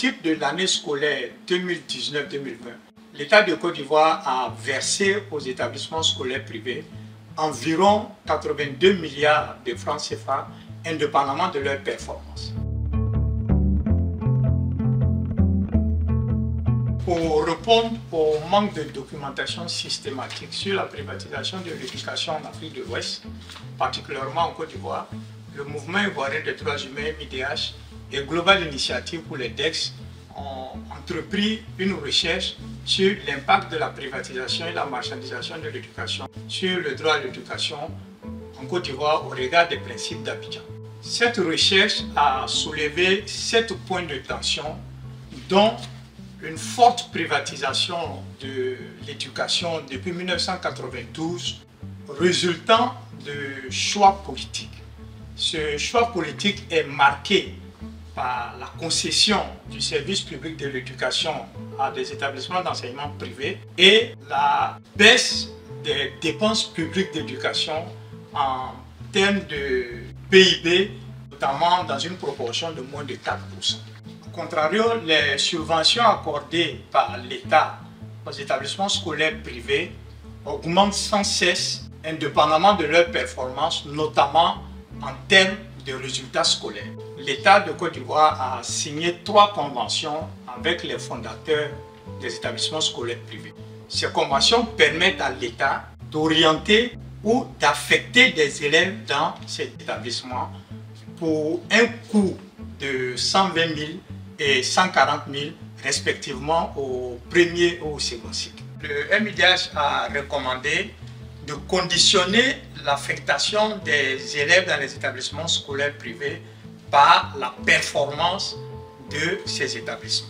titre de l'année scolaire 2019-2020, l'État de Côte d'Ivoire a versé aux établissements scolaires privés environ 82 milliards de francs CFA, indépendamment de leur performance. Pour répondre au manque de documentation systématique sur la privatisation de l'éducation en Afrique de l'Ouest, particulièrement en Côte d'Ivoire, le mouvement ivoirien des droits humains MIDH et Global Initiative pour les DEX ont entrepris une recherche sur l'impact de la privatisation et la marchandisation de l'éducation sur le droit à l'éducation en Côte d'Ivoire au regard des principes d'Abidjan. Cette recherche a soulevé 7 points de tension, dont une forte privatisation de l'éducation depuis 1992 résultant de choix politiques. Ce choix politique est marqué par la concession du service public de l'éducation à des établissements d'enseignement privés et la baisse des dépenses publiques d'éducation en termes de PIB, notamment dans une proportion de moins de 4%. Au contrario, les subventions accordées par l'État aux établissements scolaires privés augmentent sans cesse, indépendamment de leurs performances, notamment en termes de résultats scolaires. L'État de Côte d'Ivoire a signé 3 conventions avec les fondateurs des établissements scolaires privés. Ces conventions permettent à l'État d'orienter ou d'affecter des élèves dans ces établissements pour un coût de 120 000 et 140 000 respectivement au premier ou au second cycle. Le MIDH a recommandé de conditionner l'affectation des élèves dans les établissements scolaires privés par la performance de ces établissements.